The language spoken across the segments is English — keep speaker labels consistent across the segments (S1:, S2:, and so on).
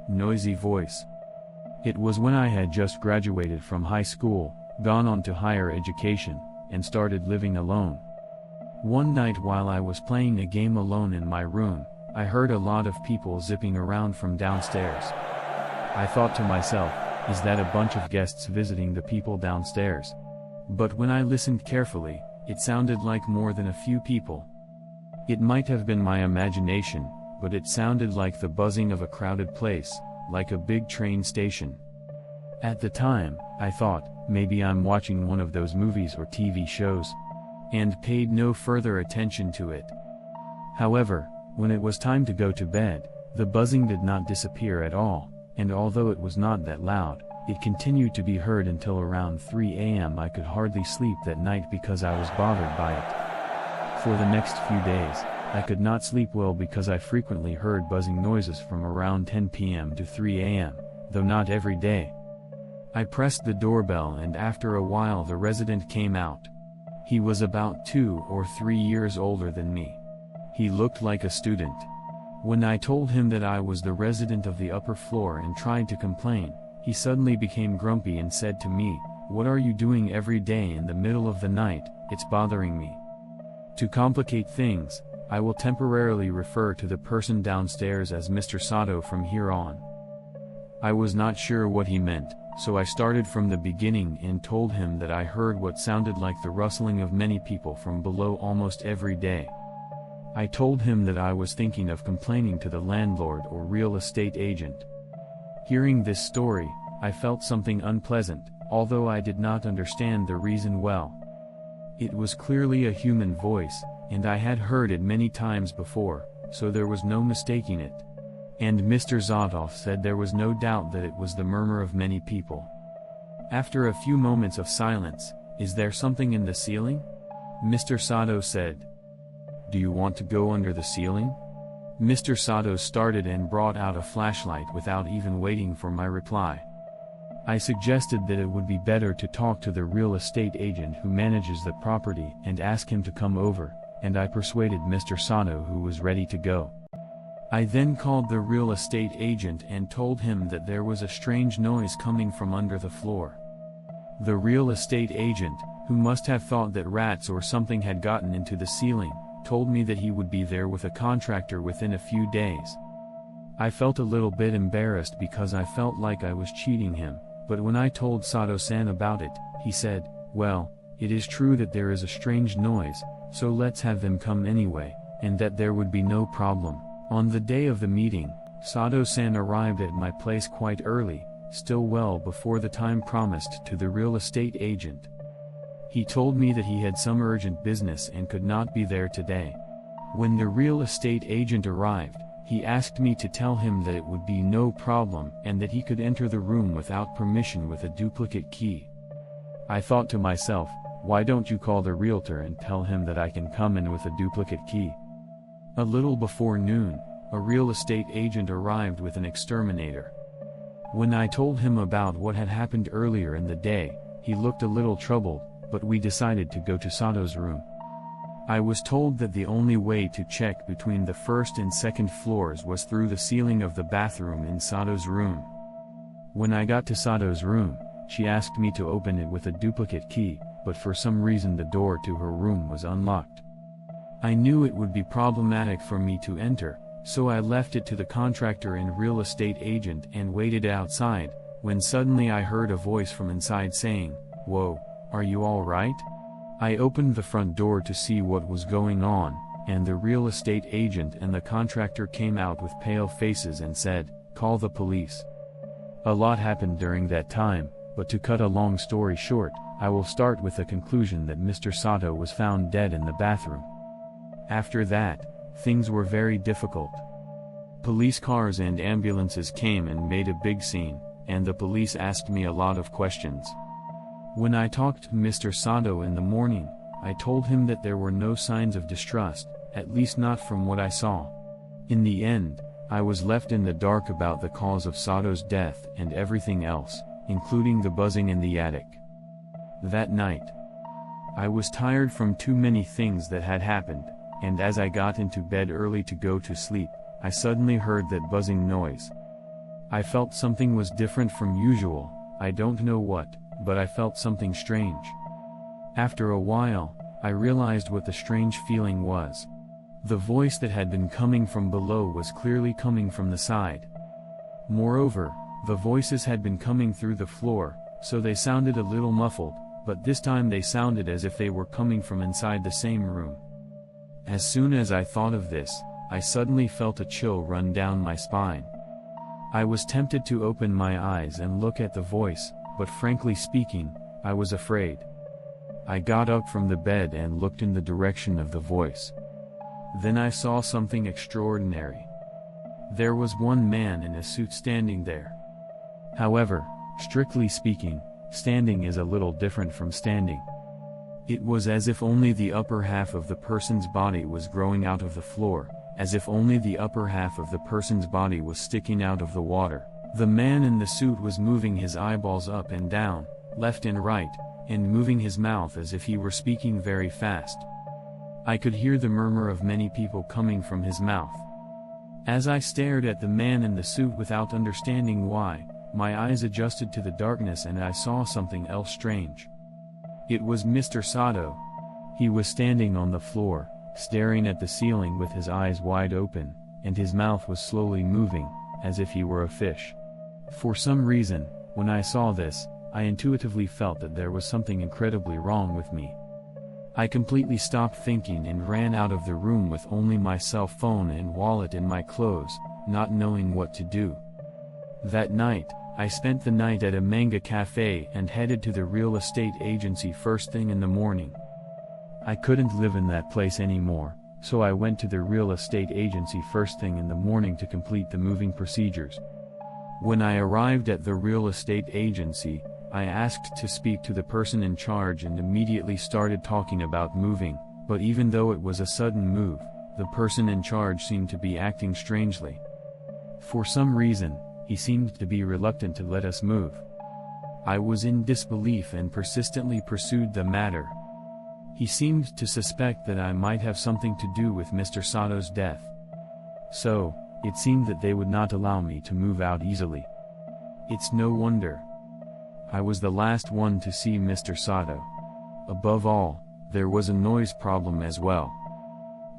S1: noisy voice. It was when I had just graduated from high school, gone on to higher education, and started living alone. One night while I was playing a game alone in my room, I heard a lot of people zipping around from downstairs. I thought to myself, is that a bunch of guests visiting the people downstairs? But when I listened carefully, it sounded like more than a few people. It might have been my imagination, but it sounded like the buzzing of a crowded place, like a big train station. At the time, I thought, maybe I'm watching one of those movies or TV shows, and paid no further attention to it. However, when it was time to go to bed, the buzzing did not disappear at all, and although it was not that loud, it continued to be heard until around 3 a.m. I could hardly sleep that night because I was bothered by it. For the next few days, I could not sleep well because I frequently heard buzzing noises from around 10 p.m. to 3 a.m., though not every day. I pressed the doorbell and after a while the resident came out. He was about 2 or 3 years older than me. He looked like a student. When I told him that I was the resident of the upper floor and tried to complain, he suddenly became grumpy and said to me, "What are you doing every day in the middle of the night? It's bothering me." To complicate things, I will temporarily refer to the person downstairs as Mr. Sato from here on. I was not sure what he meant, so I started from the beginning and told him that I heard what sounded like the rustling of many people from below almost every day. I told him that I was thinking of complaining to the landlord or real estate agent. Hearing this story, I felt something unpleasant, although I did not understand the reason well. It was clearly a human voice, and I had heard it many times before, so there was no mistaking it. And Mr. Zotov said there was no doubt that it was the murmur of many people. After a few moments of silence, "Is there something in the ceiling?" Mr. Sato said. "Do you want to go under the ceiling?" Mr. Sato started and brought out a flashlight without even waiting for my reply. I suggested that it would be better to talk to the real estate agent who manages the property and ask him to come over, and I persuaded Mr. Sato, who was ready to go. I then called the real estate agent and told him that there was a strange noise coming from under the floor. The real estate agent, who must have thought that rats or something had gotten into the ceiling, told me that he would be there with a contractor within a few days. I felt a little bit embarrassed because I felt like I was cheating him, but when I told Sato-san about it, he said, "Well, it is true that there is a strange noise, so let's have them come anyway, and that there would be no problem." On the day of the meeting, Sato-san arrived at my place quite early, still well before the time promised to the real estate agent. He told me that he had some urgent business and could not be there today. When the real estate agent arrived, he asked me to tell him that it would be no problem and that he could enter the room without permission with a duplicate key. I thought to myself, why don't you call the realtor and tell him that I can come in with a duplicate key? A little before noon, a real estate agent arrived with an exterminator. When I told him about what had happened earlier in the day, he looked a little troubled, but we decided to go to Sato's room. I was told that the only way to check between the first and second floors was through the ceiling of the bathroom in Sato's room. When I got to Sato's room, she asked me to open it with a duplicate key, but for some reason the door to her room was unlocked. I knew it would be problematic for me to enter, so I left it to the contractor and real estate agent and waited outside, when suddenly I heard a voice from inside saying, "Whoa, are you all right?" I opened the front door to see what was going on, and the real estate agent and the contractor came out with pale faces and said, "Call the police." A lot happened during that time, but to cut a long story short, I will start with the conclusion that Mr. Sato was found dead in the bathroom. After that, things were very difficult. Police cars and ambulances came and made a big scene, and the police asked me a lot of questions. When I talked to Mr. Sato in the morning, I told him that there were no signs of distrust, at least not from what I saw. In the end, I was left in the dark about the cause of Sato's death and everything else, including the buzzing in the attic. That night, I was tired from too many things that had happened, and as I got into bed early to go to sleep, I suddenly heard that buzzing noise. I felt something was different from usual, I don't know what, but I felt something strange. After a while, I realized what the strange feeling was. The voice that had been coming from below was clearly coming from the side. Moreover, the voices had been coming through the floor, so they sounded a little muffled, but this time they sounded as if they were coming from inside the same room. As soon as I thought of this, I suddenly felt a chill run down my spine. I was tempted to open my eyes and look at the voice, but frankly speaking, I was afraid. I got up from the bed and looked in the direction of the voice. Then I saw something extraordinary. There was one man in a suit standing there. However, strictly speaking, standing is a little different from standing. It was as if only the upper half of the person's body was growing out of the floor, as if only the upper half of the person's body was sticking out of the water. The man in the suit was moving his eyeballs up and down, left and right, and moving his mouth as if he were speaking very fast. I could hear the murmur of many people coming from his mouth. As I stared at the man in the suit without understanding why, my eyes adjusted to the darkness and I saw something else strange. It was Mr. Sato. He was standing on the floor, staring at the ceiling with his eyes wide open, and his mouth was slowly moving, as if he were a fish. For some reason, when I saw this, I intuitively felt that there was something incredibly wrong with me. I completely stopped thinking and ran out of the room with only my cell phone and wallet in my clothes, not knowing what to do. That night, I spent the night at a manga cafe and headed to the real estate agency first thing in the morning. I couldn't live in that place anymore, so I went to the real estate agency first thing in the morning to complete the moving procedures. When I arrived at the real estate agency, I asked to speak to the person in charge and immediately started talking about moving, but even though it was a sudden move, the person in charge seemed to be acting strangely. For some reason, he seemed to be reluctant to let us move. I was in disbelief and persistently pursued the matter. He seemed to suspect that I might have something to do with Mr. Sato's death. So, it seemed that they would not allow me to move out easily. It's no wonder. I was the last one to see Mr. Sato. Above all, there was a noise problem as well.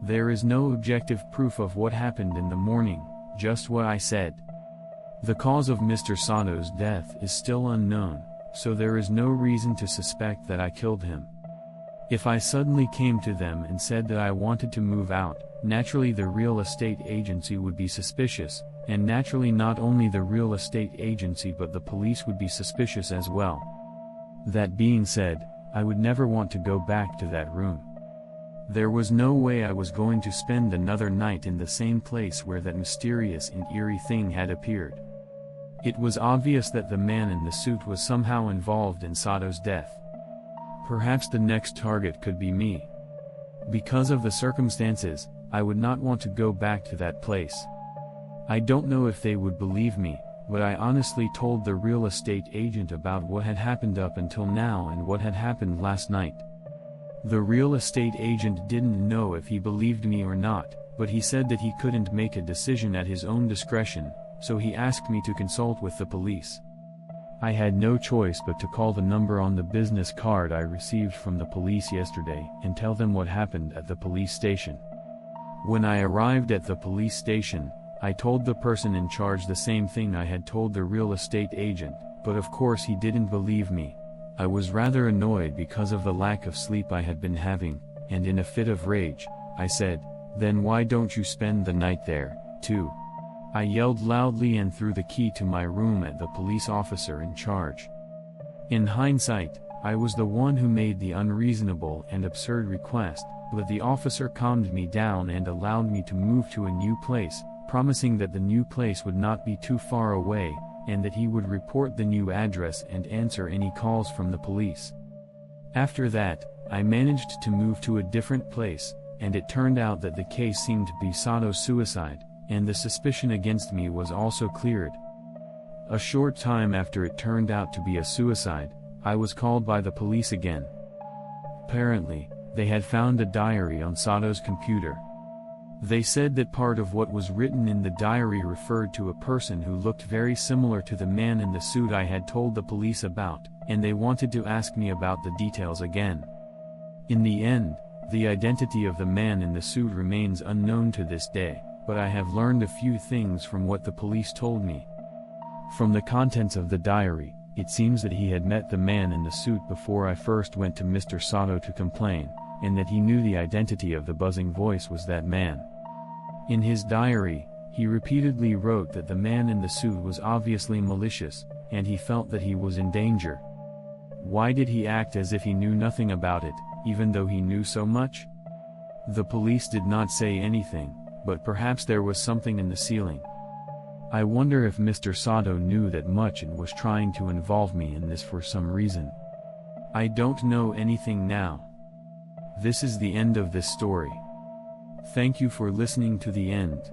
S1: There is no objective proof of what happened in the morning, just what I said. The cause of Mr. Sato's death is still unknown, so there is no reason to suspect that I killed him. If I suddenly came to them and said that I wanted to move out, naturally the real estate agency would be suspicious, and naturally not only the real estate agency but the police would be suspicious as well. That being said, I would never want to go back to that room. There was no way I was going to spend another night in the same place where that mysterious and eerie thing had appeared. It was obvious that the man in the suit was somehow involved in Sato's death. Perhaps the next target could be me. Because of the circumstances, I would not want to go back to that place. I don't know if they would believe me, but I honestly told the real estate agent about what had happened up until now and what had happened last night. The real estate agent didn't know if he believed me or not, but he said that he couldn't make a decision at his own discretion, so he asked me to consult with the police. I had no choice but to call the number on the business card I received from the police yesterday and tell them what happened at the police station. When I arrived at the police station, I told the person in charge the same thing I had told the real estate agent, but of course he didn't believe me. I was rather annoyed because of the lack of sleep I had been having, and in a fit of rage, I said, "Then why don't you spend the night there, too?" I yelled loudly and threw the key to my room at the police officer in charge. In hindsight, I was the one who made the unreasonable and absurd request, but the officer calmed me down and allowed me to move to a new place, promising that the new place would not be too far away, and that he would report the new address and answer any calls from the police. After that, I managed to move to a different place, and it turned out that the case seemed to be Sato's suicide, and the suspicion against me was also cleared. A short time after it turned out to be a suicide, I was called by the police again. Apparently, they had found a diary on Sato's computer. They said that part of what was written in the diary referred to a person who looked very similar to the man in the suit I had told the police about, and they wanted to ask me about the details again. In the end, the identity of the man in the suit remains unknown to this day, but I have learned a few things from what the police told me. From the contents of the diary, it seems that he had met the man in the suit before I first went to Mr. Sato to complain, and that he knew the identity of the buzzing voice was that man. In his diary, he repeatedly wrote that the man in the suit was obviously malicious, and he felt that he was in danger. Why did he act as if he knew nothing about it, even though he knew so much? The police did not say anything, but perhaps there was something in the ceiling. I wonder if Mr. Sato knew that much and was trying to involve me in this for some reason. I don't know anything now. This is the end of this story. Thank you for listening to the end.